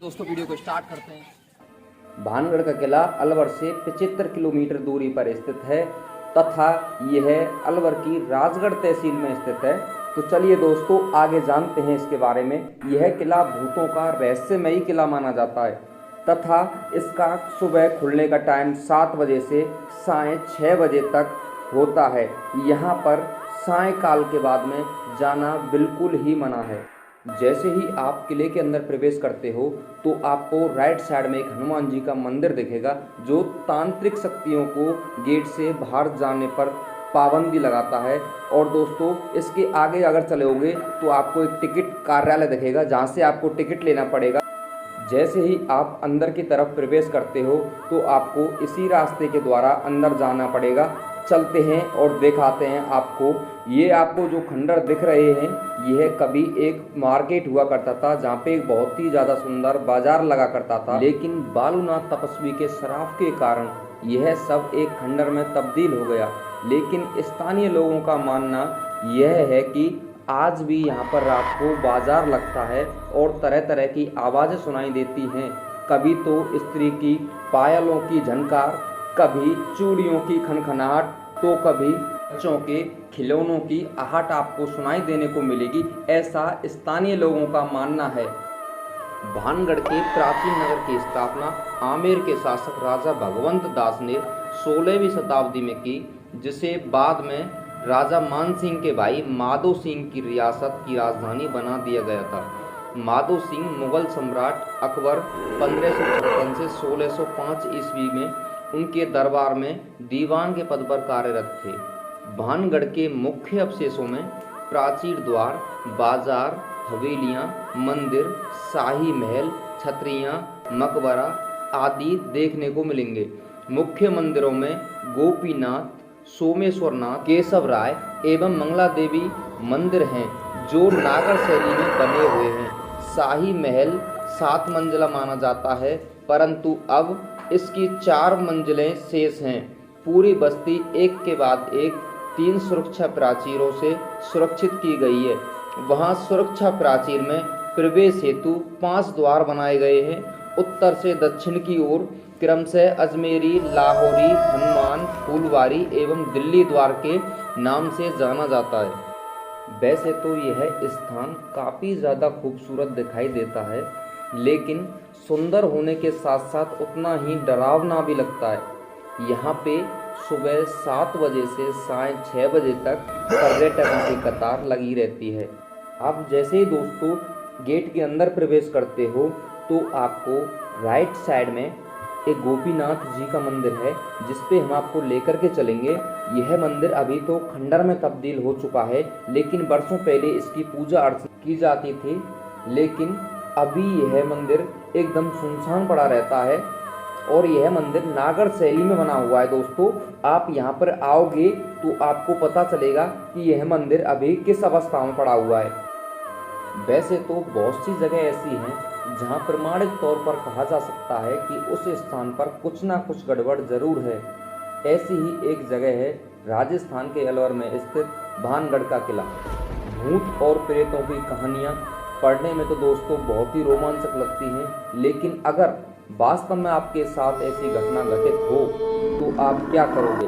दोस्तों वीडियो को स्टार्ट करते हैं। भानगढ़ का किला अलवर से 75 किलोमीटर दूरी पर स्थित है तथा यह अलवर की राजगढ़ तहसील में स्थित है। तो चलिए दोस्तों आगे जानते हैं इसके बारे में। यह किला भूतों का रहस्यमयी किला माना जाता है तथा इसका सुबह खुलने का टाइम 7 बजे से सायं 6 बजे तक होता है। यहाँ पर सायंकाल के बाद में जाना बिल्कुल ही मना है। जैसे ही आप किले के अंदर प्रवेश करते हो तो आपको राइट साइड में एक हनुमान जी का मंदिर दिखेगा जो तांत्रिक शक्तियों को गेट से बाहर जाने पर पाबंदी लगाता है। और दोस्तों इसके आगे अगर चलोगे तो आपको एक टिकट कार्यालय दिखेगा जहां से आपको टिकट लेना पड़ेगा। जैसे ही आप अंदर की तरफ प्रवेश करते हो तो आपको इसी रास्ते के द्वारा अंदर जाना पड़ेगा। चलते हैं और दिखाते हैं आपको। ये आपको जो खंडर दिख रहे हैं यह कभी एक मार्केट हुआ करता था जहाँ पे एक बहुत ही ज़्यादा सुंदर बाजार लगा करता था, लेकिन बालूनाथ तपस्वी के श्राप के कारण यह सब एक खंडर में तब्दील हो गया। लेकिन स्थानीय लोगों का मानना यह है कि आज भी यहाँ पर रात को बाजार लगता है और तरह तरह की आवाज़ें सुनाई देती हैं। कभी तो स्त्री की पायलों की झनकार, कभी चूड़ियों की खनखनाहट, तो कभी बच्चों के खिलौनों की आहट आपको सुनाई देने को मिलेगी, ऐसा स्थानीय लोगों का मानना है। भानगढ़ के प्राचीन नगर की स्थापना आमेर के शासक राजा भगवंत दास ने 16वीं शताब्दी में की, जिसे बाद में राजा मान सिंह के भाई माधो सिंह की रियासत की राजधानी बना दिया गया था। माधो सिंह मुगल सम्राट अकबर 1556 से 1605 ईस्वी में उनके दरबार में दीवान के पद पर कार्यरत थे। भानगढ़ के मुख्य अवशेषों में प्राचीर द्वार, बाजार, हवेलियां, मंदिर, शाही महल, छतरियां, मकबरा आदि देखने को मिलेंगे। मुख्य मंदिरों में गोपीनाथ, सोमेश्वरनाथ, केशव राय एवं मंगला देवी मंदिर हैं जो नागर शैली में बने हुए हैं। शाही महल 7 मंजिला माना जाता है, परंतु अब इसकी 4 मंजिलें शेष हैं। पूरी बस्ती एक के बाद एक 3 सुरक्षा प्राचीरों से सुरक्षित की गई है। वहां सुरक्षा प्राचीर में प्रवेश हेतु 5 द्वार बनाए गए हैं। उत्तर से दक्षिण की ओर क्रमशः अजमेरी, लाहौरी, हनुमान, फूलवारी एवं दिल्ली द्वार के नाम से जाना जाता है। वैसे तो यह स्थान काफ़ी ज़्यादा खूबसूरत दिखाई देता है, लेकिन सुंदर होने के साथ साथ उतना ही डरावना भी लगता है। यहाँ पे सुबह 7 बजे से सायं 6 बजे तक पर्यटकों की कतार लगी रहती है। आप जैसे ही दोस्तों गेट के अंदर प्रवेश करते हो तो आपको राइट साइड में एक गोपीनाथ जी का मंदिर है जिस पे हम आपको लेकर के चलेंगे। यह मंदिर अभी तो खंडर में तब्दील हो चुका है, लेकिन वर्षों पहले इसकी पूजा अर्चना की जाती थी। लेकिन अभी यह मंदिर एकदम सुनसान पड़ा रहता है और यह मंदिर नागर शैली में बना हुआ है। दोस्तों आप यहाँ पर आओगे तो आपको पता चलेगा कि यह मंदिर अभी किस अवस्था में पड़ा हुआ है। वैसे तो बहुत सी जगह ऐसी हैं जहाँ प्रमाणित तौर पर कहा जा सकता है कि उस स्थान पर कुछ ना कुछ गड़बड़ जरूर है। ऐसी ही एक जगह है राजस्थान के अलवर में स्थित भानगढ़ का किला। भूत और प्रेतों की कहानियाँ पढ़ने में तो दोस्तों बहुत ही रोमांचक लगती हैं, लेकिन अगर वास्तव में आपके साथ ऐसी घटना घटित हो तो आप क्या करोगे?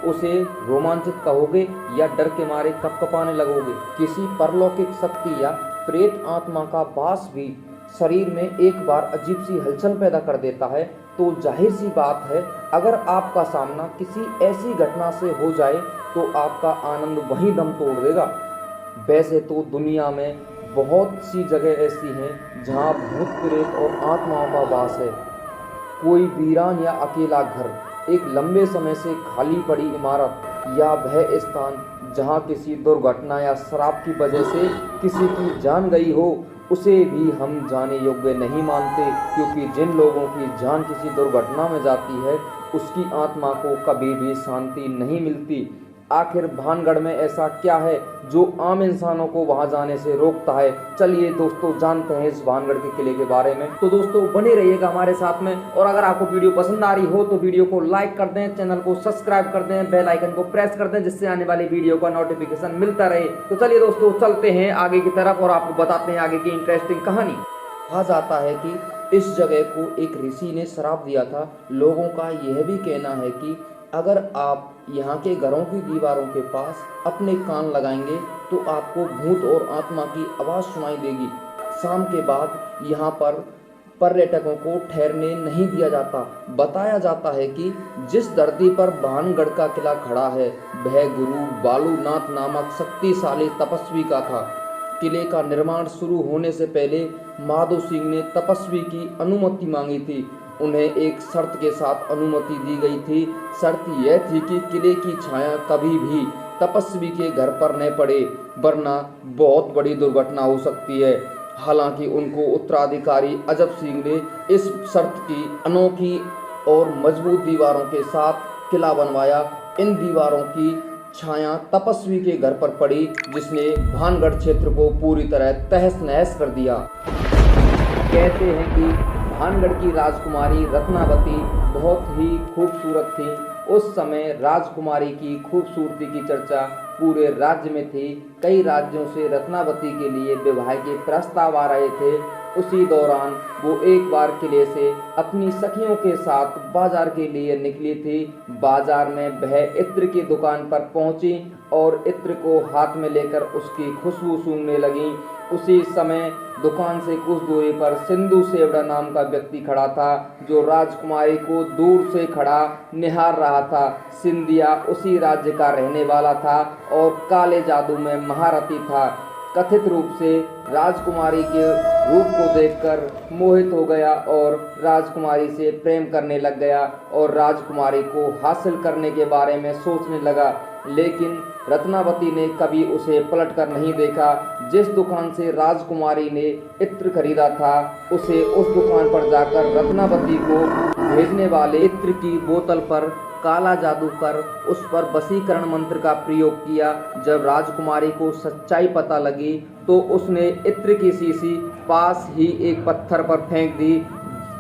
उसे रोमांचित कहोगे या डर के मारे कपकपाने लगोगे? किसी परलौकिक शक्ति या प्रेत आत्मा का वास भी शरीर में एक बार अजीब सी हलचल पैदा कर देता है, तो जाहिर सी बात है अगर आपका सामना किसी ऐसी घटना से हो जाए तो आपका आनंद वहीं दम तोड़ देगा। वैसे तो दुनिया में बहुत सी जगह ऐसी हैं जहां भूत प्रेत और आत्माओं का वास है। कोई वीरान या अकेला घर, एक लंबे समय से खाली पड़ी इमारत या वह स्थान जहां किसी दुर्घटना या शराब की वजह से किसी की जान गई हो, उसे भी हम जाने योग्य नहीं मानते, क्योंकि जिन लोगों की जान किसी दुर्घटना में जाती है उसकी आत्मा को कभी भी शांति नहीं मिलती। आखिर भानगढ़ में ऐसा क्या है जो आम इंसानों को वहां जाने से रोकता है? चलिए दोस्तों जानते हैं इस भानगढ़ के किले के बारे में। तो दोस्तों बने रहिएगा हमारे साथ में, और अगर आपको वीडियो पसंद आ रही हो तो वीडियो को लाइक कर दें, चैनल को सब्सक्राइब कर दें, बेल आइकन को प्रेस कर दें, जिससे आने वाली वीडियो का नोटिफिकेशन मिलता रहे। तो चलिए दोस्तों चलते हैं आगे की तरफ और आपको बताते हैं आगे की इंटरेस्टिंग कहानी। कहा जाता है कि इस जगह को एक ऋषि ने श्राप दिया था। लोगों का यह भी कहना है कि अगर आप यहाँ के घरों की दीवारों के पास अपने कान लगाएंगे तो आपको भूत और आत्मा की आवाज़ सुनाई देगी। शाम के बाद यहाँ पर पर्यटकों को ठहरने नहीं दिया जाता। बताया जाता है कि जिस धरती पर भानगढ़ का किला खड़ा है वह गुरु बालूनाथ नामक शक्तिशाली तपस्वी का था। किले का निर्माण शुरू होने से पहले माधो सिंह ने तपस्वी की अनुमति मांगी थी। उन्हें एक शर्त के साथ अनुमति दी गई थी। शर्त यह थी कि किले की छाया कभी भी तपस्वी के घर पर न पड़े, वरना बहुत बड़ी दुर्घटना हो सकती है। हालांकि उनको उत्तराधिकारी अजब सिंह ने इस शर्त की अनोखी और मजबूत दीवारों के साथ किला बनवाया। इन दीवारों की छाया तपस्वी के घर पर पड़ी, जिसने भानगढ़ क्षेत्र को पूरी तरह तहस नहस कर दिया। कहते हैं कि भानगढ़ की राजकुमारी रत्नावती बहुत ही खूबसूरत थी। उस समय राजकुमारी की खूबसूरती की चर्चा पूरे राज्य में थी। कई राज्यों से रत्नावती के लिए विवाह के प्रस्ताव आ रहे थे। उसी दौरान वो एक बार किले से अपनी सखियों के साथ बाजार के लिए निकली थी। बाजार में वह इत्र की दुकान पर पहुंची और इत्र को हाथ में लेकर उसकी खुशबू सूंघने लगी। उसी समय दुकान से कुछ दूरी पर सिंधु सेवड़ा नाम का व्यक्ति खड़ा था, जो राजकुमारी को दूर से खड़ा निहार रहा था। सिंधिया उसी राज्य का रहने वाला था और काले जादू में महारथी था। कथित रूप से राजकुमारी के रूप को देखकर मोहित हो गया और राजकुमारी से प्रेम करने लग गया और राजकुमारी को हासिल करने के बारे में सोचने लगा। लेकिन रत्नावती ने कभी उसे पलट कर नहीं देखा। जिस दुकान से राजकुमारी ने इत्र खरीदा था, उसे उस दुकान पर जाकर रत्नावती को भेजने वाले इत्र की बोतल पर काला जादू कर उस पर वशीकरण मंत्र का प्रयोग किया। जब राजकुमारी को सच्चाई पता लगी तो उसने इत्र की शीशी पास ही एक पत्थर पर फेंक दी।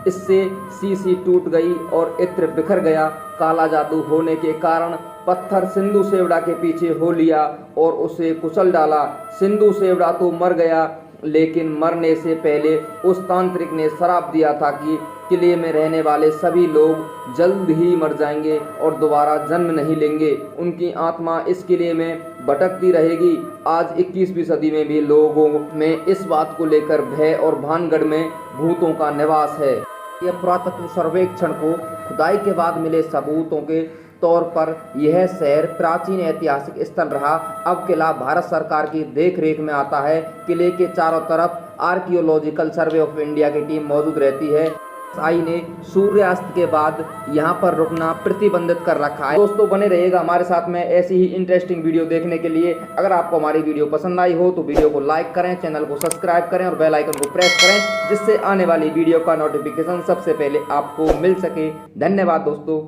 इससे शीशी टूट गई और इत्र बिखर गया। काला जादू होने के कारण पत्थर सिंधु सेवड़ा के पीछे हो लिया और उसे कुचल डाला। सिंधु सेवड़ा तो मर गया, लेकिन मरने से पहले उस तांत्रिक ने श्राप दिया था कि किले में रहने वाले सभी लोग जल्द ही मर जाएंगे और दोबारा जन्म नहीं लेंगे। उनकी आत्मा इस किले में भटकती रहेगी। आज 21वीं सदी में भी लोगों में इस बात को लेकर भय और भानगढ़ में भूतों का निवास है। यह पुरातत्व सर्वेक्षण को खुदाई के बाद मिले सबूतों के तौर पर यह शहर प्राचीन ऐतिहासिक स्थल रहा। अब किला भारत सरकार की देखरेख में आता है। किले के चारों तरफ आर्कियोलॉजिकल सर्वे ऑफ इंडिया की टीम मौजूद रहती है। आई ने सूर्यास्त के बाद यहाँ पर रुकना प्रतिबंधित कर रखा है। दोस्तों बने रहिएगा हमारे साथ में ऐसी ही इंटरेस्टिंग वीडियो देखने के लिए। अगर आपको हमारी वीडियो पसंद आई हो तो वीडियो को लाइक करें, चैनल को सब्सक्राइब करें और बेल आइकन को प्रेस करें, जिससे आने वाली वीडियो का नोटिफिकेशन सबसे पहले आपको मिल सके। धन्यवाद दोस्तों।